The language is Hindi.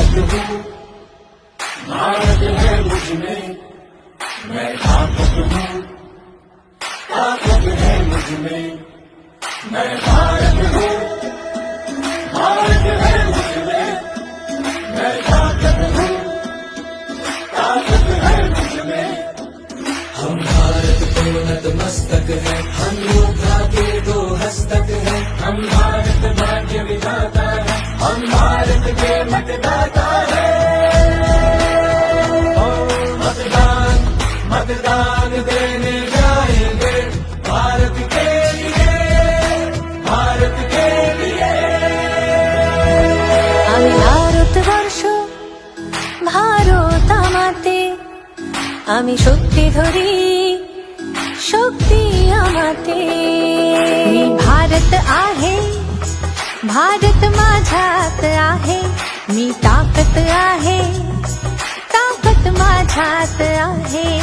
भारत हूँ, भारत है मुझ में, मैं ताकत हूँ, ताकत है मुझ में, मैं भारत हूँ, भारत है मुझ में, मैं ताकत हूँ, ताकत है मुझ में। हम भारत को नतमस्तक है, हम योद्धा के दो हस्तक है, हम भारत भाग्य विधाता है, हम भारत के मतदाता है। मतदान मतदान देने जाएंगे भारत के लिए, भारत के लिए। আমি ভারতবর্ষ ভারত আমাতে, আমি শক্তি ধরি शक्ती आमाते। मी भारत आहे, भारत माझ्यात आहे, मी ताकत आहे, ताकत माझ्यात आहे।